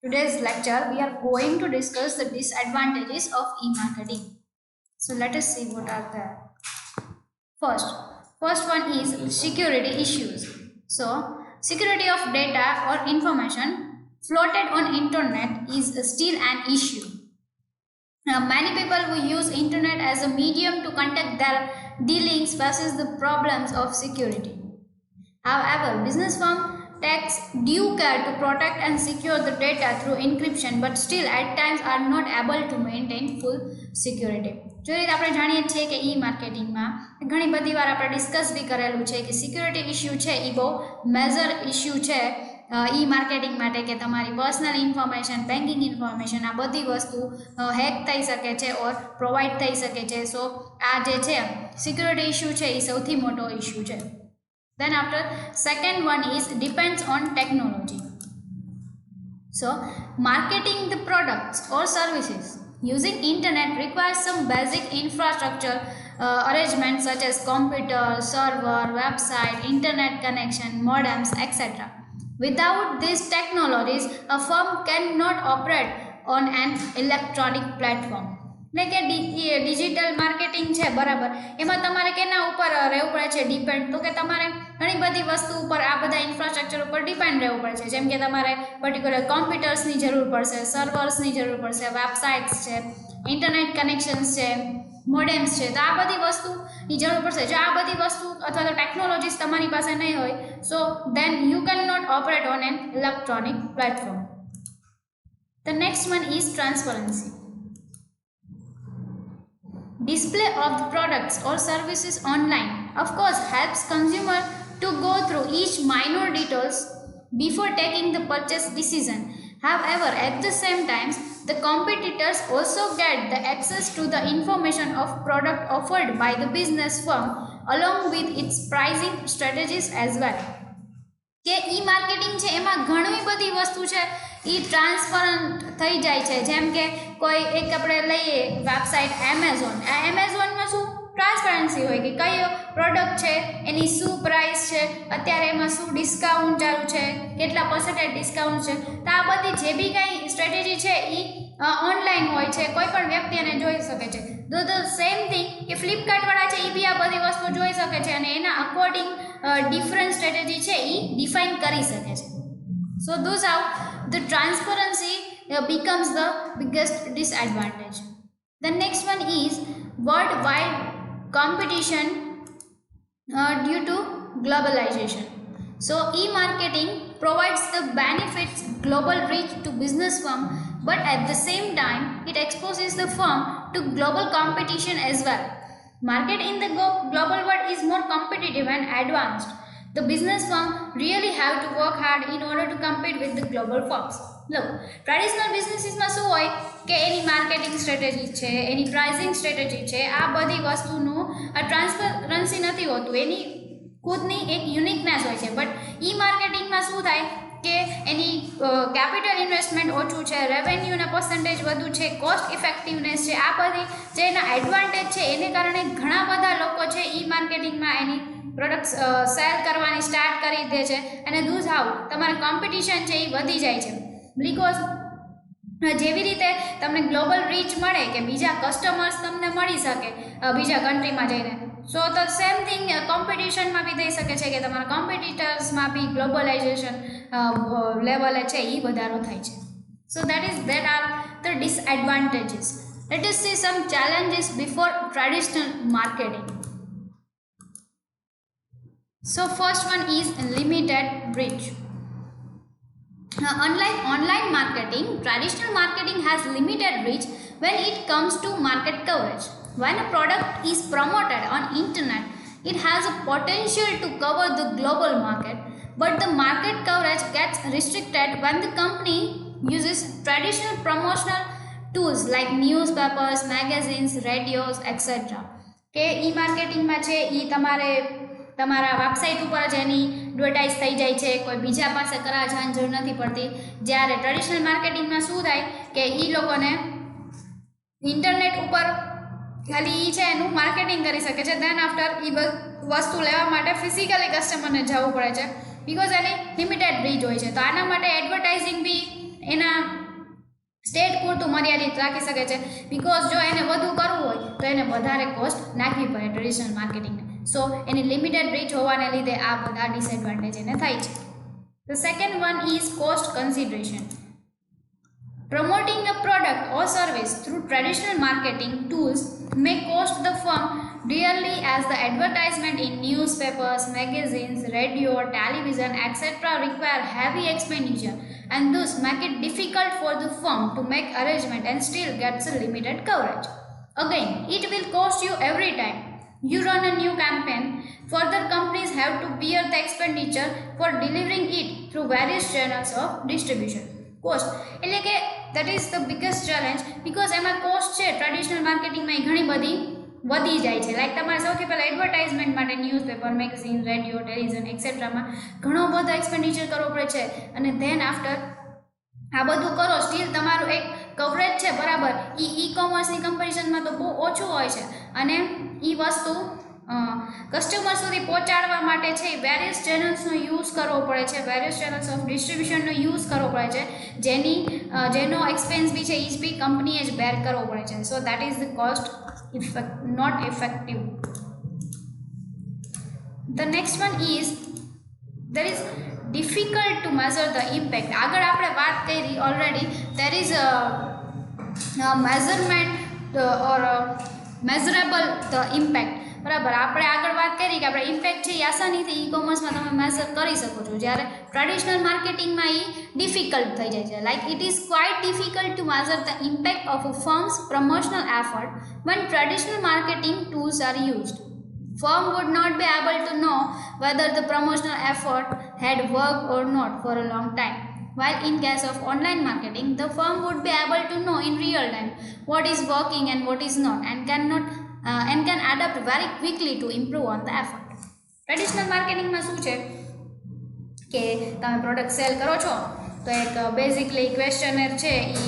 today's lecture, we are going to discuss the disadvantages of e-marketing. So let us see what are there. First one is security issues. So security of data or information floated on internet is still an issue. Now, many people who use internet as a medium to conduct their dealings faces the problems of security. However, business firm takes due care to protect and secure the data through encryption, but still at times are not able to maintain full security. जो रीते આપણે જાણીએ છીએ કે ઈ માર્કેટિંગમાં ઘણી બધી વાર આપણે ડિસ્કસ બી કરેલું છે કે સિક્યુરિટી ઇશ્યુ છે એ બહુ મેજર ઇશ્યુ છે ઈ માર્કેટિંગ માટે કે તમારી પર્સનલ ઇન્ફોર્મેશન બેન્કિંગ ઇન્ફોર્મેશન આ બધી વસ્તુ હેક થઈ શકે છે ઓર પ્રોવાઈડ થઈ શકે છે સો આ જે છે સિક્યુરિટી ઇશ્યુ છે એ સૌથી મોટો ઇશ્યુ છે. Then after second one is depends on technology. So marketing the products or services using internet requires some basic infrastructure arrangements such as computer, server, website, internet connection, modems, etc. Without these technologies, a firm cannot operate on an electronic platform. એટલે કે digital marketing છે બરાબર એમાં તમારે કેના ઉપર રહેવું પડે છે ડિપેન્ડ તો કે તમારે ઘણી બધી વસ્તુ ઉપર આ બધા ઇન્ફ્રાસ્ટ્રક્ચર ઉપર ડિપેન્ડ રહેવું પડે છે જેમ કે તમારે પર્ટિક્યુલર કોમ્પ્યુટર્સની જરૂર પડશે સર્વર્સની જરૂર પડશે વેબસાઇટ્સ છે ઇન્ટરનેટ કનેક્શન્સ છે મોડેમ્સ છે તો આ બધી વસ્તુની જરૂર પડશે જો આ બધી વસ્તુ અથવા તો ટેકનોલોજીસ તમારી પાસે નહીં હોય so then you can not operate on an electronic platform. The next one is transparency. Display of the products or services online of course helps consumer to go through each minor details before taking the purchase decision. However, at the same time, the competitors also get the access to the information of product offered by the business firm along with its pricing strategies as well. કે ઈ marketing છે એમાં ઘણી બધી વસ્તુ છે એ transparent થઈ જાય છે જેમ કે કોઈ એક આપણે લઈએ વેબસાઇટ એમેઝોન આ એમેઝોનમાં શું ટ્રાન્સપરન્સી હોય કે કઈ પ્રોડક્ટ છે એની શું પ્રાઇસ છે અત્યારે એમાં શું ડિસ્કાઉન્ટ ચાલુ છે કેટલા % ડિસ્કાઉન્ટ છે તો આ બધી જે બી કાંઈ સ્ટ્રેટેજી છે એ ઓનલાઈન હોય છે કોઈ પણ વ્યક્તિ એને જોઈ શકે છે તો ધ સેમ થિંગ કે ફ્લિપકાર્ટવાળા છે એ બી આ બધી વસ્તુ જોઈ શકે છે અને એના અકોર્ડિંગ ડિફરન્ટ સ્ટ્રેટેજી છે એ ડિફાઇન કરી શકે છે. So those how the transparency becomes the biggest disadvantage. The next one is worldwide competition due to globalization. So e-marketing provides the benefits global reach to business firm but at the same time it exposes the firm to global competition as well. Market in the global world is more competitive and advanced. The business firm really have to work hard in order to compete with the global firms. Look, traditional businesses માં શું હોય કે એની marketing strategy છે એની pricing strategy છે આ બધી વસ્તુનું transparency નથી હોતું એની ખુદની એક યુનિકનેસ હોય છે બટ ઈ માર્કેટિંગમાં શું થાય કે એની કેપિટલ ઇન્વેસ્ટમેન્ટ ઓછું છે રેવન્યુના પર્સન્ટેજ વધુ છે કોસ્ટ ઇફેક્ટિવનેસ છે આ બધી જે એના એડવાન્ટેજ છે એને કારણે ઘણા બધા લોકો છે ઈ માર્કેટિંગમાં એની પ્રોડક્ટ્સ સેલ કરવાની સ્ટાર્ટ કરી દે છે અને ધૂઝ હાઉ તમારા કોમ્પિટિશન છે એ વધી જાય છે બિકોઝ જેવી રીતે તમને ગ્લોબલ રીચ મળે કે બીજા કસ્ટમર્સ તમને મળી શકે બીજા કન્ટ્રીમાં જઈને સો ધ સેમ થિંગ કોમ્પિટિશનમાં બી થઈ શકે છે કે તમારા કોમ્પિટિટર્સમાં બી ગ્લોબલાઇઝેશન લેવલે છે એ વધારો થાય છે. સો that are the disadvantages. Let us see some challenges before traditional marketing. So first one is limited reach. Unlike online marketing, traditional marketing has limited reach when it comes to market coverage. When a product is promoted on internet, it has a potential to cover the global market, but the market coverage gets restricted when the company uses traditional promotional tools like newspapers, magazines, radios, etc. કે ઈ માર્કેટિંગમાં છે ઈ તમારા website ઉપર જ એની advertise થઈ જાય છે કોઈ બીજા પાસે કરાવવા જવાની જરૂર નથી પડતી જ્યારે ટ્રેડિશનલ માર્કેટિંગમાં શું થાય કે એ લોકોને ઇન્ટરનેટ ઉપર ખાલી એ છે એનું માર્કેટિંગ કરી શકે છે દેન આફ્ટર એ વસ્તુ લેવા માટે ફિઝિકલી કસ્ટમરને જવું પડે છે बिकॉज एनी लिमिटेड रीच होय छे। तो आना माटे एडवर्टाइजिंग बी एना स्टेट पूरतुं मर्यादित राखी शके छे, बिकॉज जो एने वधु करवुं होय तो एने वधारे कॉस्ट नाखवी पड़े ट्रेडिशनल मार्केटिंग ने। सो एनी लिमिटेड रीच होवाने लीधे आ बधा डिसएडवांटेज एने थाय छे। The second one is cost consideration. Promoting a product or service through traditional marketing tools may cost the firm dearly, as the advertisement in newspapers, magazines, radio, television, etc. require heavy expenditure and thus make it difficult for the firm to make arrangement and still gets a limited coverage. Again, it will cost you every time you run a new campaign. Further, companies have to bear the expenditure for delivering it through various channels of distribution. Cost એટલે કે that is the biggest challenge, because એમાં cost છે traditional માર્કેટિંગમાં ઘણી બધી વધી જાય છે. Like તમારે સૌથી પહેલાં એડવર્ટાઇઝમેન્ટ માટે ન્યૂઝપેપર, મેગઝીન, રેડિયો, ટેલિવિઝન એક્સેટ્રામાં ઘણો બધો એક્સપેન્ડિચર કરવો પડે છે અને ધેન આફ્ટર આ બધું કરો સ્ટીલ તમારું એક કવરેજ છે બરાબર ઈ કોમર્સની કમ્પેરિઝનમાં તો બહુ ઓછું હોય છે અને એ વસ્તુ કસ્ટમર સુધી પહોંચાડવા માટે છે વેરિયસ ચેનલ્સનો યુઝ કરવો પડે છે, વેરિયસ ચેનલ્સ ઓફ ડિસ્ટ્રીબ્યુશનનો યુઝ કરવો પડે છે, જેનો એક્સપેન્સ બી છે એ જ બી કંપનીએ જ બેર કરવો પડે છે. So that is the cost not effective. The next one is there is difficult to measure the impact. આગળ આપણે વાત કરી already there is a measurement or measurable the impact. બરાબર, આપણે આગળ વાત કરી કે આપણે ઇમ્પેક્ટ છે એ આસાનીથી ઈ કોમર્સમાં તમે મેઝર કરી શકો છો, જ્યારે ટ્રેડિશનલ માર્કેટિંગમાં એ ડિફિકલ્ટ થઈ જાય છે. Like it is quite difficult to measure the impact of a firms promotional effort when traditional marketing tools are used. Firm would not be able to know whether the promotional effort had worked or not for a long time. While in case of online marketing, the firm would be able to know in real time what is working and what is not, and can adapt very quickly to improve on the effort. Traditional માર્કેટિંગમાં શું છે કે તમે product cell કરો છો તો એક basically questioner છે એ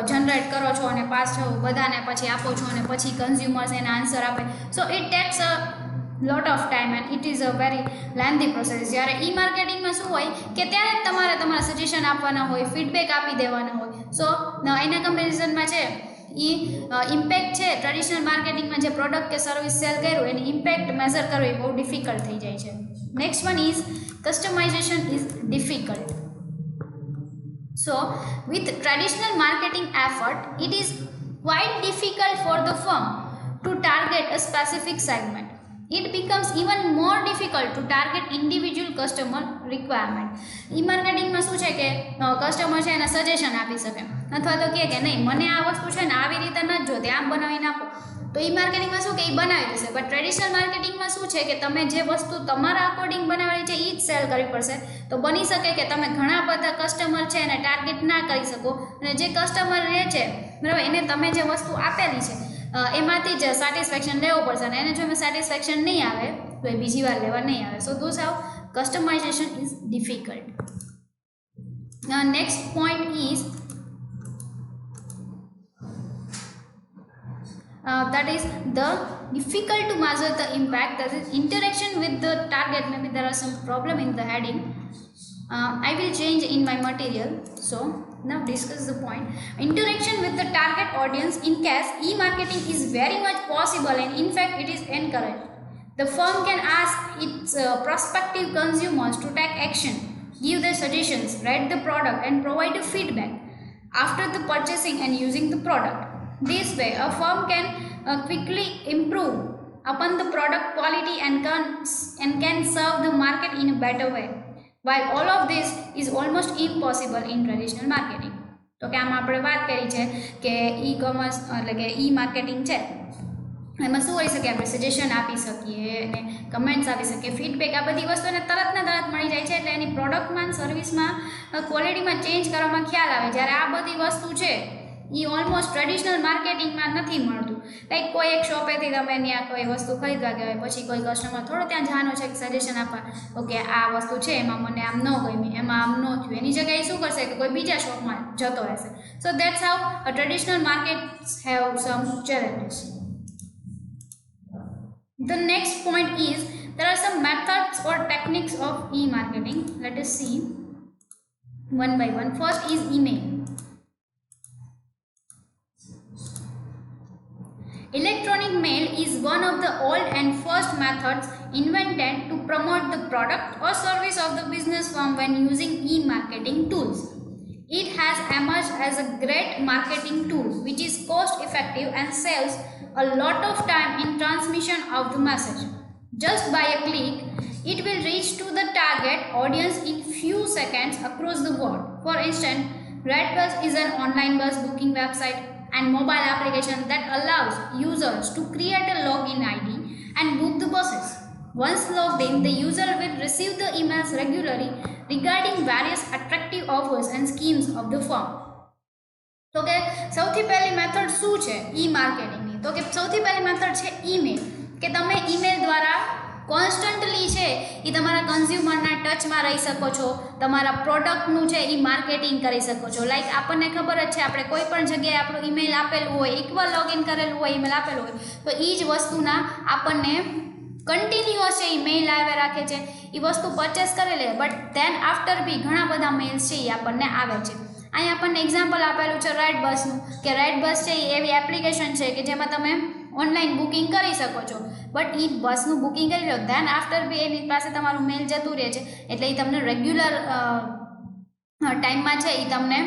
જનરેટ કરો છો અને પાછો બધાને પછી આપો છો અને પછી કન્ઝ્યુમર્સ એના આન્સર આપે. So it tax a lot of time and it is a very lengthy process. જ્યારે ઈ માર્કેટિંગમાં શું હોય કે ત્યારે જ તમારે તમારા સજેશન આપવાના હોય, ફીડબેક આપી દેવાના હોય. સો એના કમ્પેરિઝનમાં છે એ ઇમ્પેક્ટ છે ટ્રેડિશનલ માર્કેટિંગમાં જે પ્રોડક્ટ કે સર્વિસ સેલ કર્યું એની ઇમ્પેક્ટ મેઝર કરવી બહુ ડિફિકલ્ટ થઈ જાય છે. Next one is customisation is difficult. So, with traditional marketing effort, it is quite difficult for the firm to target a specific segment. It becomes even more difficult to target individual customer requirement. E-marketing શું છે કે customer છે એને suggestion આપી શકે અથવા તો કે નહીં મને આ વસ્તુ છે ને આવી રીતે ન જોતી, આમ બનાવીને આપો. તો ઈ માર્કેટિંગમાં શું કે એ બનાવી દેશે. બટ ટ્રેડિશનલ માર્કેટિંગમાં શું છે કે તમે જે વસ્તુ તમારા અકોર્ડિંગ બનાવેલી છે એ જ સેલ કરવી પડશે. તો બની શકે કે તમે ઘણા બધા કસ્ટમર છે એને ટાર્ગેટ ના કરી શકો અને જે કસ્ટમર રહે છે બરાબર એને તમે જે વસ્તુ આપેલી છે એમાંથી જ સેટિસ્ફેક્શન લેવું પડશે અને એને જો એમાં સેટિસ્ફેક્શન નહીં આવે તો એ બીજી વાર લેવા નહીં આવે. So those how customization is difficult. Next point is that is the difficult to measure the impact, that is interaction with the target. Maybe there are some problem in the heading. I will change in my material. So now discuss the point. Interaction with the target audience in case e-marketing is very much possible and in fact it is encouraged. The firm can ask its prospective consumers to take action, give their suggestions, rate the product and provide a feedback after the purchasing and using the product. This way, a firm can quickly improve upon the product quality and can serve the market in a better way. While all of this is almost impossible in traditional marketing. તો કે આમાં આપણે વાત કરી છે કે e commerce એટલે કે ઈ માર્કેટિંગ છે એમાં શું હોઈ શકે, આપણે સજેશન આપી શકીએ અને કમેન્ટ્સ આપી શકીએ, ફીડબેક, આ બધી વસ્તુને તરત મળી જાય છે એટલે એની પ્રોડક્ટમાં સર્વિસમાં ક્વોલિટીમાં ચેન્જ કરવામાં ખ્યાલ આવે. જ્યારે આ બધી વસ્તુ છે એ ઓલમોસ્ટ ટ્રેડિશનલ માર્કેટિંગમાં નથી મળતું. લાઈક કોઈ એક શોપેથી તમે ત્યાં કોઈ વસ્તુ ખરીદવા ગયા હોય પછી કોઈ કસ્ટમર થોડો ત્યાં જવાનો છે કે સજેશન આપવા, ઓકે આ વસ્તુ છે એમાં મને આમ ન ગમી, એમાં આમ ન થયું, એની જગ્યાએ શું કરશે કે કોઈ બીજા શોપમાં જતો રહેશે. સો that's how traditional markets have sum challenges. The next point is There are some methods or techniques of e-marketing. Let us see one by one. First is email. Electronic mail is one of the old and first methods invented to promote the product or service of the business firm when using e-marketing tools. It has emerged as a great marketing tool which is cost effective and saves a lot of time in transmission of the message. Just by a click, it will reach to the target audience in few seconds across the world. For instance, RedBus is an online bus booking website and mobile application that allows users to create a login ID and book the buses. Once logged in, the user will receive the emails regularly regarding various attractive offers and schemes of the firm. तो के સૌથી પહેલી method શું છે ઈ માર્કેટિંગની? તો કે સૌથી પહેલી મેથડ છે ઈમેલ, કે તમે ઈમેલ દ્વારા કોન્સ્ટન્ટલી છે એ તમારા કન્ઝ્યુમરના ટચમાં રહી શકો છો, તમારા પ્રોડક્ટનું છે એ માર્કેટિંગ કરી શકો છો. લાઈક આપણને ખબર જ છે, આપણે કોઈ પણ જગ્યાએ આપણું ઈમેલ આપેલું હોય, એકવાર લોગિન કરેલું હોય, ઈમેલ આપેલું હોય, તો એ જ વસ્તુના આપણને કન્ટિન્યુઅસ છે એ મેઇલ આવ્યા રાખે છે. એ વસ્તુ પરચેસ કરી લે, બટ ધેન આફ્ટર બી ઘણા બધા મેઇલ્સ છે એ આપણને આવે છે. અહીં આપણને એક્ઝામ્પલ આપેલું છે રેડ બસનું, કે રેડ બસ છે એ એવી એપ્લિકેશન છે કે જેમાં તમે ઓનલાઈન બુકિંગ કરી શકો છો, બટ એ બસનું બુકિંગ કરી લો, ધેન આફ્ટર બી એની પાસે તમારું મેઇલ જતું રહે છે, એટલે એ તમને રેગ્યુલર ટાઈમમાં છે એ તમને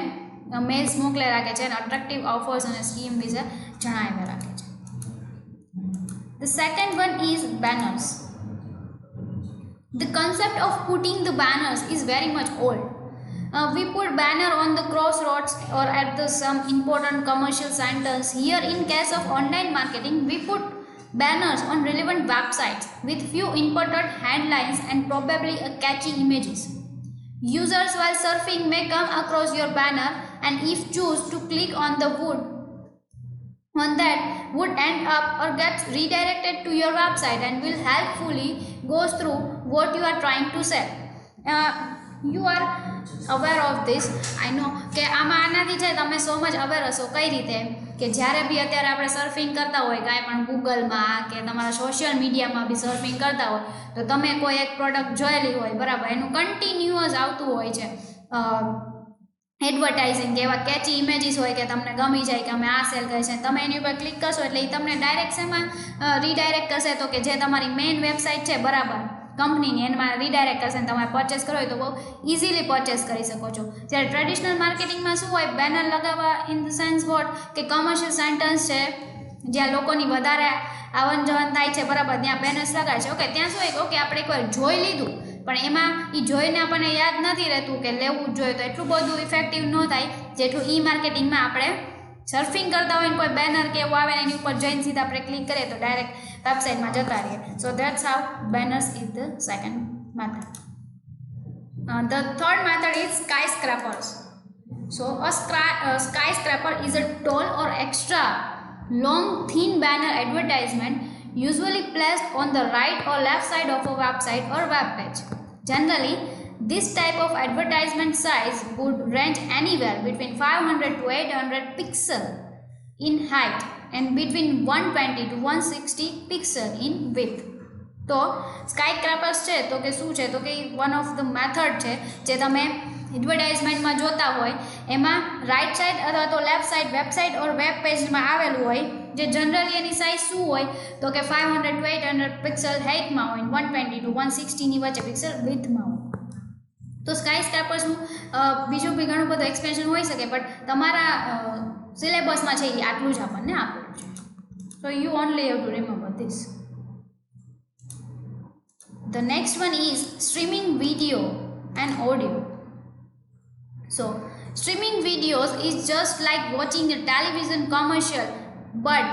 મેઇલ્સ મોકલે રાખે છે અને અટ્રેક્ટિવ ઓફર્સ અને સ્કીમ વિશે જણાવ્યા રાખે છે. The second one is banners. The concept of putting the banners is very much old. We put banner on the crossroads or at some important commercial centers. Here in case of online marketing, we put banners on relevant websites with few important headlines and probably a catchy images. Users while surfing may come across your banner and if choose to click on that would end up or gets redirected to your website and will helpfully goes through what you are trying to sell. You are aware of this. I know કે આમાં આનાથી છે તમે so much aware હશો. કઈ રીતે? કે જ્યારે બી અત્યારે આપણે સર્ફિંગ કરતા હોય કાંઈ પણ ગૂગલમાં કે તમારા સોશિયલ મીડિયામાં બી સર્ફિંગ કરતા હોય તો તમે કોઈ એક પ્રોડક્ટ જોયેલી હોય, બરાબર, એનું કન્ટિન્યુઅસ આવતું હોય છે એડવર્ટાઇઝિંગ, કે એવા કેચી ઇમેજીસ હોય કે તમને ગમી જાય કે અમે આ સેલ કરીએ છીએ, તમે એની ઉપર ક્લિક કરશો એટલે એ તમને ડાયરેક્ટ શેમાં રીડાયરેક્ટ કરશે, તો કે જે તમારી મેઇન વેબસાઇટ છે, બરાબર, કંપનીની, એમાં રીડાયરેક્ટ કરશે અને તમારે પરચેસ કરવો હોય તો બહુ ઇઝીલી પરચેસ કરી શકો છો. જ્યારે ટ્રેડિશનલ માર્કેટિંગમાં શું હોય, બેનર લગાવવા ઇન ધ સેન્સ વોટ, કે કમર્શિયલ સેન્ટર્સ છે જ્યાં લોકોની વધારે આવન જવન થાય છે, બરાબર, ત્યાં બેનર્સ લગાવે છે. ઓકે, ત્યાં શું હોય કે ઓકે આપણે એકવાર જોઈ લીધું પણ એમાં એ જોઈને આપણને યાદ નથી રહેતું કે લેવું જ જોઈએ, તો એટલું બધું ઇફેક્ટિવ ન થાય જેટલું ઈ માર્કેટિંગમાં આપણે સર્ફિંગ કરતા હોય ને કોઈ બેનર કે એવું આવે ને એની ઉપર જઈને સીધા આપણે ક્લિક કરીએ તો ડાયરેક્ટ વેબસાઇટમાં જતા રહીએ. સો that's how banners is the second method. The third method is skyscrapers. So a skyscraper is a tall or extra long thin banner advertisement usually placed on the right or left side of a website or web page. Generally, this type of advertisement size would range anywhere between 500 to 800 pixel in height and between 120 to 160 pixel in width. તો સ્કાયસ્ક્રેપર્સ છે તો કે શું છે, તો કે one of the method છે જે તમે એડવર્ટાઇઝમેન્ટમાં જોતા હોય એમાં રાઇટ સાઈડ અથવા તો લેફ્ટ સાઈડ વેબસાઇટ ઓર વેબ પેજમાં આવેલું હોય, જે જનરલી એની સાઇઝ શું હોય તો કે 500 to 800 પિક્સલ હાઇટમાં હોય, 120 to 160ની વચ્ચે પિક્સલ વિથમાં હોય. તો સ્કાયસ્ક્રેપર્સનું બીજું બી ઘણું બધું એક્સપ્લેનેશન હોઈ શકે, બટ તમારા સિલેબસમાં છે એ આટલું જ આપણને આપેલું છે. So you only have to remember this. The next one is streaming video and audio. So streaming videos is just like watching a television commercial, but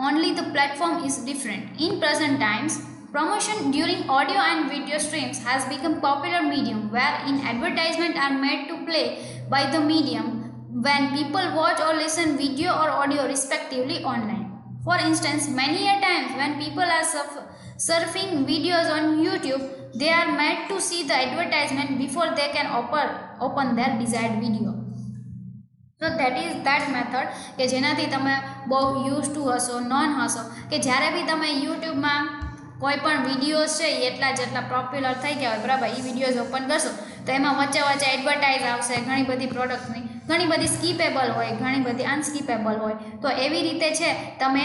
only the platform is different. In present times, promotion during audio and video streams has become popular medium wherein advertisements are made to play by the medium when people watch or listen video or audio respectively online. For instance, many a times when people are surfing videos on YouTube, they are made to see the advertisement before they can open their desired video. So that is that method કે જેનાથી તમે બહુ use to હશો, non હશો, કે જ્યારે બી તમે યુટ્યુબમાં કોઈ પણ વિડીયોઝ છે એ એટલા જેટલા પોપ્યુલર થઈ ગયા હોય બરાબર, એ વિડીયોઝ ઓપન કરશો તો એમાં વચ્ચે વચ્ચે એડવર્ટાઇઝ આવશે ઘણી બધી પ્રોડક્ટની, ઘણી બધી સ્કીપેબલ હોય, ઘણી બધી અનસ્કીપેબલ હોય. તો એવી રીતે છે તમે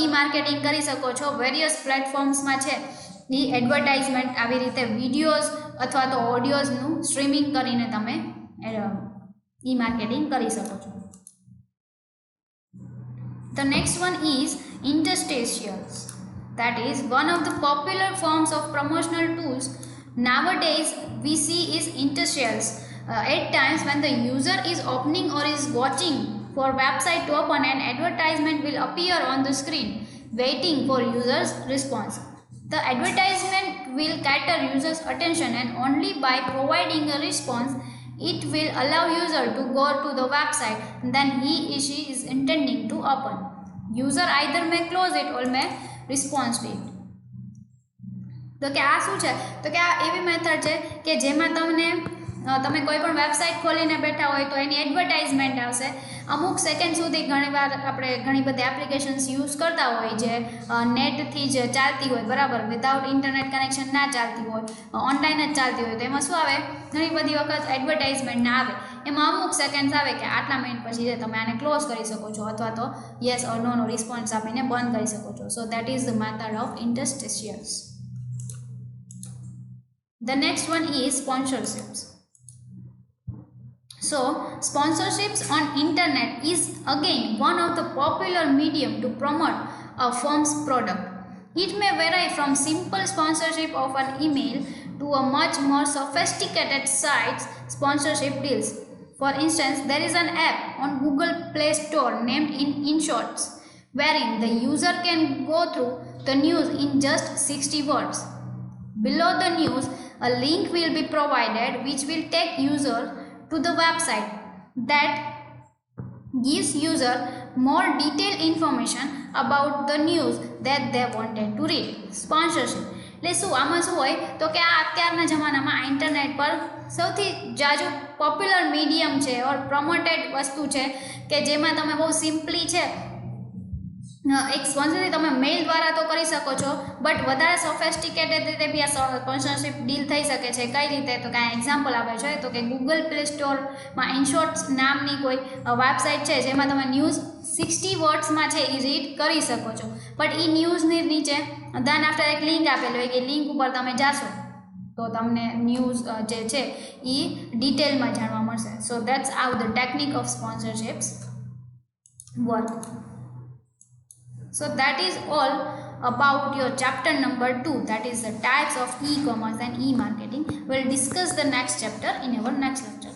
ઈ માર્કેટિંગ કરી શકો છો. વેરિયસ પ્લેટફોર્મ્સમાં છે એ એડવર્ટાઇઝમેન્ટ આવી રીતે વિડીયોઝ અથવા તો ઓડિયોઝનું સ્ટ્રીમિંગ કરીને તમે ઈ માર્કેટિંગ કરી શકો છો. The next one is interstitials. That is one of the popular forms of promotional tools nowadays we see is interstitials. At times when the user is opening or is watching for website to open, an advertisement will appear on the screen waiting for users response. The advertisement will cater users attention, and only by providing a response it will allow user to go to the website then he or she is intending to open. User either may close it or may respond to it. તો કે આ શું છે તો કે આ એવી method છે કે જેમાં તમે કોઈ પણ વેબસાઇટ ખોલીને બેઠા હોય તો એની એડવર્ટાઇઝમેન્ટ આવશે. અમુક સેકન્ડ સુધી ઘણીવાર આપણે ઘણી બધી એપ્લિકેશન્સ યુઝ કરતા હોય જે નેટથી જ ચાલતી હોય બરાબર, વિધાઉટ ઇન્ટરનેટ કનેક્શન ના ચાલતી હોય, ઓનલાઈન જ ચાલતી હોય, તો એમાં શું આવે ઘણી બધી વખત એડવર્ટાઇઝમેન્ટ ના આવે. એમાં અમુક સેકન્ડ્સ આવે કે આટલા મિનિટ પછી તમે આને ક્લોઝ કરી શકો છો અથવા તો યસ ઓર નો રિસ્પોન્સ આપીને બંધ કરી શકો છો. સો that is the method of interstitials. The next one is sponsorships. So sponsorships on internet is again one of the popular medium to promote a firm's product. It may vary from simple sponsorship of an email to a much more sophisticated sites sponsorship deals. For instance, there is an app on Google Play Store named InShots, wherein the user can go through the news in just 60 words. Below the news, a link will be provided which will take user to the website that gives user more detailed information about the news that they wanted to read. Sponsorship એટલે શું આમાં શું હોય તો કે આ અત્યારના જમાનામાં ઇન્ટરનેટ પર સૌથી જાજુ પોપ્યુલર મીડિયમ છે ઓર પ્રમોટેડ વસ્તુ છે કે જેમાં તમે બહુ સિમ્પલી છે એક સ્પોન્સરશિપ તમે મેઇલ દ્વારા તો કરી શકો છો, બટ વધારે સોફેસ્ટિકેટેડ રીતે બી આ સ્પોન્સરશિપ ડીલ થઈ શકે છે. કઈ રીતે તો કે એક્ઝામ્પલ આપે છે તો કે ગૂગલ પ્લે સ્ટોરમાં ઇનશોર્ટ્સ નામની કોઈ વેબસાઇટ છે જેમાં તમે ન્યૂઝ 60 વર્ડ્સમાં છે એ રીડ કરી શકો છો. બટ એ ન્યૂઝની નીચે ધેન આફ્ટર એક લિંક આપેલું હોય કે લિંક ઉપર તમે જાશો તો તમને ન્યૂઝ જે છે એ ડિટેલમાં જાણવા મળશે. So that's how the technique of sponsorships work. So that is all about your chapter number 2, that is the types of e-commerce and e-marketing. We'll discuss the next chapter in our next lecture.